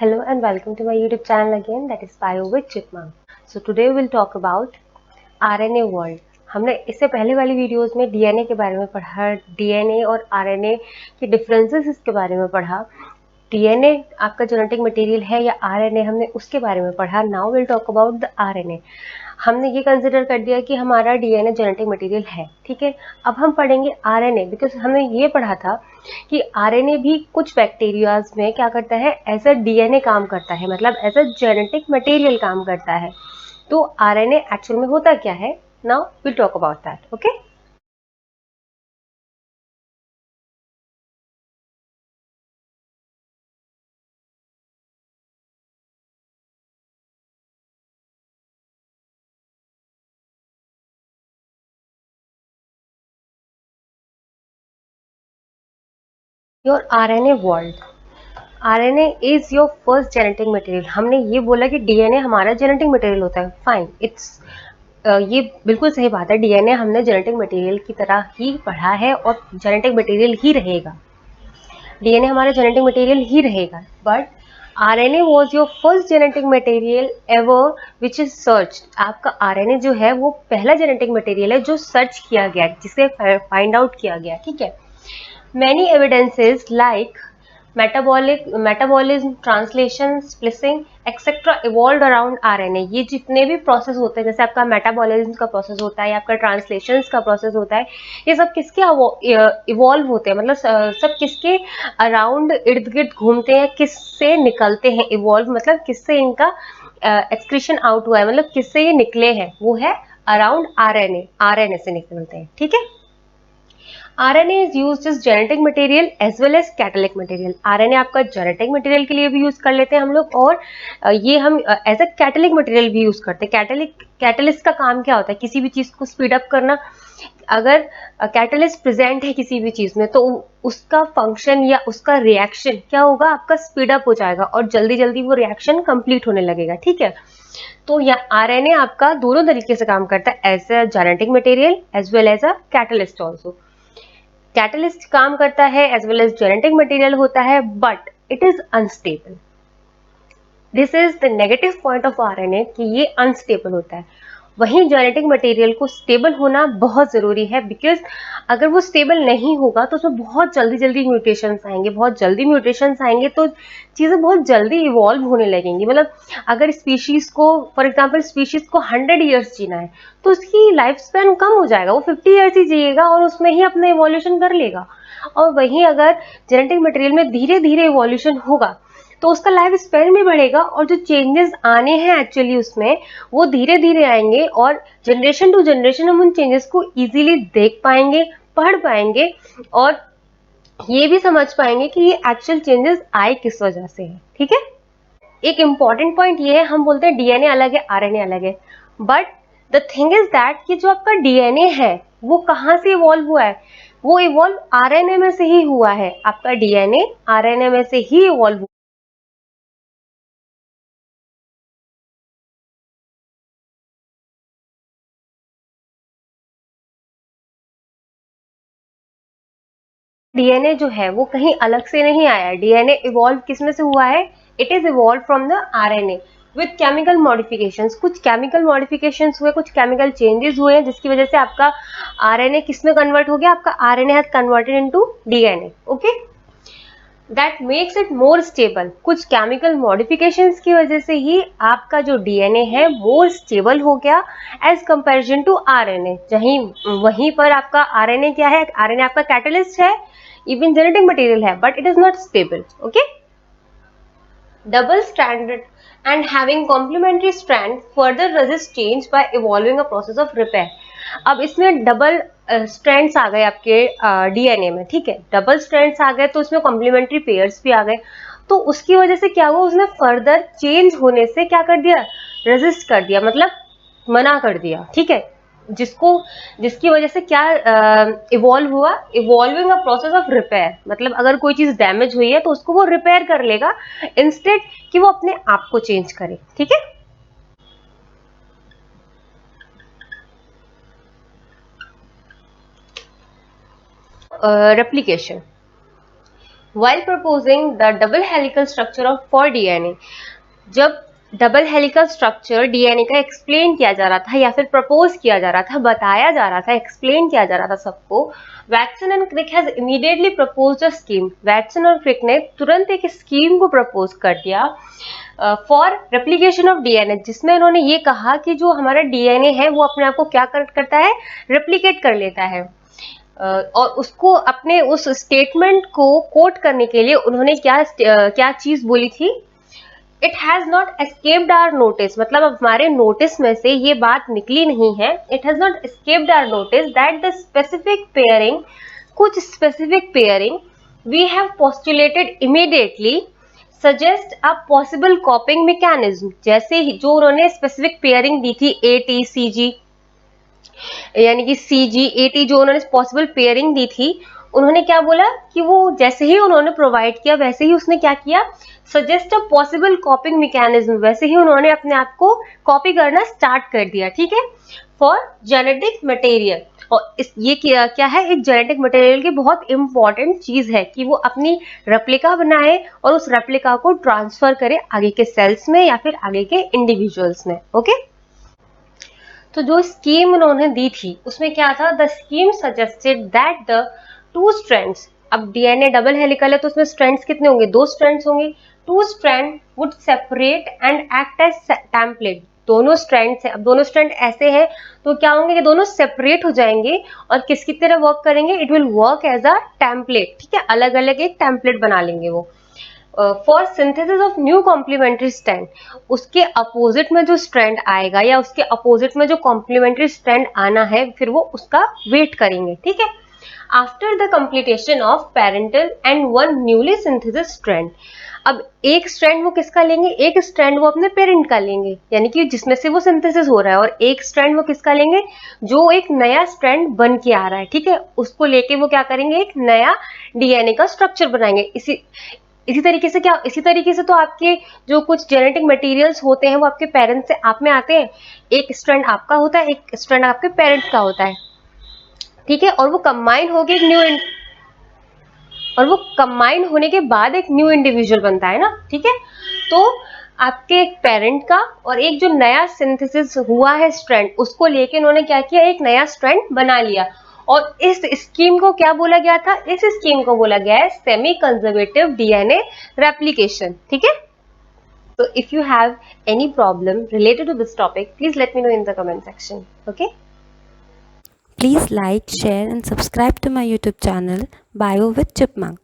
Hello and welcome to my YouTube channel again, that is Bio with Chipmunk. So today we'll talk about RNA world. हमने इससे पहले वाली videos में DNA के बारे में पढ़ा, डीएनए और आरएनए के डिफरेंसेस इसके बारे में पढ़ा. डीएनए आपका जेनेटिक मटेरियल है या आरएनए, हमने उसके बारे में पढ़ा. Now will talk about the RNA. हमने ये कंसिडर कर दिया कि हमारा डीएनए जेनेटिक मटेरियल है, ठीक है. अब हम पढ़ेंगे आरएनए, बिकॉज हमने ये पढ़ा था कि आरएनए भी कुछ बैक्टीरियाज में क्या करता है, एज अ डीएनए काम करता है, मतलब एज अ जेनेटिक मटेरियल काम करता है. तो आरएनए एक्चुअल में होता क्या है, now will talk about that. Okay. Your RNA world. RNA is your first genetic material. हमने ये बोला कि डीएनए हमारा जेनेटिक मटेरियल होता है. फाइन, इट्स ये बिल्कुल सही बात है. डीएनए हमने जेनेटिक मटेरियल की तरह ही पढ़ा है और जेनेटिक मटेरियल ही रहेगा. डीएनए हमारा जेनेटिक मटेरियल ही रहेगा. But RNA was your first genetic material ever which is search. आपका आरएनए जो है वो पहला जेनेटिक मटेरियल है जो सर्च किया गया, जिसे फाइंड आउट किया गया. ठीक है. Many evidences like metabolism, translation, splicing, etc. evolved around RNA. ये जितने भी प्रोसेस होते हैं, जैसे आपका मेटाबॉलिज्म का प्रोसेस होता है, आपका ट्रांसलेशन का प्रोसेस होता है, ये सब किसके इवॉल्व होते हैं, मतलब सब किसके अराउंड इर्द गिर्द घूमते हैं, किससे निकलते हैं. इवॉल्व मतलब किससे इनका एक्सक्रीशन आउट हुआ है, मतलब किससे ये निकले हैं, वो है अराउंड आरएनए. आरएनए से निकलते हैं. ठीक है. RNA is used as genetic material as well as catalytic material. RNA आपका जेनेटिक मटेरियल के लिए भी यूज कर लेते हैं हम लोग, और ये हम एज अ कैटलिक मटेरियल भी यूज करते हैं. कैटलिस्ट का काम क्या होता है, किसी भी चीज को स्पीड अप करना. अगर कैटलिस्ट प्रेजेंट है किसी भी चीज में, तो उसका फंक्शन या उसका रिएक्शन क्या होगा, आपका स्पीड अप हो जाएगा और जल्दी जल्दी वो रिएक्शन कंप्लीट होने लगेगा. ठीक है. तो यह आरएनए आपका दोनों तरीके से काम करता है, as a genetic material as well as a catalyst also. Catalyst काम करता है as well as genetic material होता है, but it is unstable. This is the negative point of RNA कि ये अनस्टेबल होता है. वहीं जेनेटिक मटेरियल को स्टेबल होना बहुत जरूरी है, बिकॉज अगर वो स्टेबल नहीं होगा तो उसमें बहुत जल्दी जल्दी म्यूटेशंस आएंगे. बहुत जल्दी म्यूटेशंस आएंगे तो चीजें बहुत जल्दी इवॉल्व होने लगेंगी. मतलब अगर स्पीशीज को, फॉर एग्जाम्पल स्पीशीज को 100 ईयर्स जीना है, तो उसकी लाइफ स्पैन कम हो जाएगा, वो 50 ईयर्स ही जिएगा और उसमें ही अपना इवोल्यूशन कर लेगा. और वहीं अगर जेनेटिक मटेरियल में धीरे धीरे इवोल्यूशन होगा तो उसका लाइफ स्पैन भी बढ़ेगा, और जो चेंजेस आने हैं एक्चुअली उसमें, वो धीरे धीरे आएंगे, और जनरेशन टू जनरेशन हम उन चेंजेस को इजीली देख पाएंगे, पढ़ पाएंगे, और ये भी समझ पाएंगे कि ये एक्चुअल चेंजेस आए किस वजह से है. ठीक है. एक इंपॉर्टेंट पॉइंट ये है, हम बोलते हैं डीएनए अलग है, आरएनए अलग है, but the thing is that कि जो आपका डीएनए है वो कहाँ से इवॉल्व हुआ है, वो इवॉल्व आरएनए में से ही हुआ है. आपका डीएनए आरएनए में से ही इवॉल्व हुआ. डीएनए जो है वो कहीं अलग से नहीं आया. डीएनए इवॉल्व किस में से हुआ है, it is evolve from the RNA with chemical modifications. कुछ केमिकल मॉडिफिकेशंस हुए, कुछ केमिकल चेंजेस हुए हैं, जिसकी वजह से आपका आरएनए किस में कन्वर्ट हो गया, आपका RNA has converted into DNA. Okay. That makes it more stable. कुछ केमिकल मॉडिफिकेशंस की वजह से ही आपका जो डीएनए है मोर स्टेबल हो गया एज कंपैरिजन टू आरएनए. वहीं पर आपका आरएनए क्या है, आरएनए आपका कैटलिस्ट है, इवन जेनेटिक मटेरियल है, but it is not stable. Okay. Double stranded and having complementary strand further resist change by evolving a process of repair. अब इसमें डबल स्ट्रैंड्स आ गए आपके डीएनए में. ठीक है. डबल स्ट्रैंड्स आ गए तो उसमें कॉम्प्लीमेंट्री पेयर्स भी आ गए, तो उसकी वजह से क्या हुआ, उसने फर्दर चेंज होने से क्या कर दिया, रेजिस्ट कर दिया, मतलब मना कर दिया. ठीक है. जिसको जिसकी वजह से क्या इवॉल्व हुआ, evolving a process of repair. मतलब अगर कोई चीज डैमेज हुई है तो उसको वो रिपेयर कर लेगा, इंस्टेड कि वो अपने आप को चेंज करे. ठीक है. Replication. while proposing the double helical structure of for DNA, जब डबल हेलिकल स्ट्रक्चर डीएनए का एक्सप्लेन किया जा रहा था या फिर प्रपोज किया जा रहा था, बताया जा रहा था, एक्सप्लेन किया जा रहा था सबको, Watson and Crick has immediately proposed a scheme. Watson और क्रिक ने तुरंत एक स्कीम को प्रपोज कर दिया फॉर रेप्लिकेशन ऑफ डीएनए, जिसमें उन्होंने ये कहा कि जो हमारा डीएनए है वो अपने आप को क्या करता है, रेप्लिकेट कर लेता है। और उसको अपने उस स्टेटमेंट को कोट करने के लिए उन्होंने क्या चीज बोली थी, it has not escaped our notice, मतलब हमारे नोटिस में से ये बात निकली नहीं है। It has not escaped our notice that the specific pairing, कुछ specific pairing we have postulated immediately suggest a possible copying mechanism. जैसे ही जो उन्होंने स्पेसिफिक पेयरिंग दी थी ATCG, यानी कि CGAT, जो उन्होंने पॉसिबल पेयरिंग दी थी, उन्होंने क्या बोला कि वो जैसे ही उन्होंने प्रोवाइड किया वैसे ही उसने क्या किया, suggest a possible copying mechanism, वैसे ही उन्होंने अपने आप को कॉपी करना स्टार्ट कर दिया, ठीक है, फॉर जेनेटिक मटेरियल। और ये क्या है, एक जेनेटिक मटेरियल की बहुत इंपॉर्टेंट चीज है कि वो अपनी रेप्लिका बनाए और उस रेप्लिका को ट्रांसफर करे आगे के सेल्स में या फिर आगे के इंडिविजुअल्स में। ओके, तो जो स्कीम उन्होंने दी थी उसमें क्या था, the scheme suggested that the two strands, अब डीएनए डबल हेलिकल है तो उसमें स्ट्रैंड्स कितने होंगे, 2 स्ट्रैंड्स होंगे, 2 strand would separate and act as template. दोनों स्ट्रैंड्स है, अब दोनों स्ट्रैंड ऐसे हैं तो क्या होंगे कि दोनों सेपरेट हो जाएंगे और किसकी तरह वर्क करेंगे, it will work as a template, ठीक है, अलग अलग एक टेम्पलेट बना लेंगे वो for synthesis of new complementary strand. उसके अपोजिट में जो स्ट्रैंड आएगा या उसके अपोजिट में जो कॉम्प्लीमेंट्री स्ट्रैंड आना है फिर वो उसका वेट करेंगे, ठीक है। After the completion of parental and one newly synthesis strand, अब एक स्ट्रैंड वो किसका लेंगे, एक स्ट्रैंड वो अपने पेरेंट का लेंगे, यानी कि जिसमें से वो सिंथेसिस हो रहा है, और एक स्ट्रैंड वो किसका लेंगे, जो एक नया स्ट्रैंड बन के आ रहा है, ठीक है, उसको लेके वो क्या करेंगे, एक नया डीएनए का स्ट्रक्चर बनाएंगे। इसी तरीके से क्या, इसी तरीके से तो आपके जो कुछ जेनेटिक मटेरियल्स होते हैं वो आपके पेरेंट्स से आप में आते हैं, एक स्ट्रैंड आपका होता है, एक स्ट्रैंड आपके पेरेंट्स का होता है, ठीक है, और वो कंबाइन होके एक न्यू, और वो कंबाइन होने के बाद एक न्यू इंडिविजुअल बनता है ना, ठीक है। तो आपके एक पेरेंट का और एक जो नया सिंथेसिस हुआ है स्ट्रैंड, उसको लेके उन्होंने क्या किया, एक नया स्ट्रैंड बना लिया। और इस स्कीम को क्या बोला गया था, इस स्कीम को बोला गया है सेमी कंजर्वेटिव डीएनए रेप्लिकेशन, ठीक है। So if you have any problem related to this topic, please let me know in the comment section. Okay? Please like, share and subscribe to my YouTube channel Bio with Chipmunk.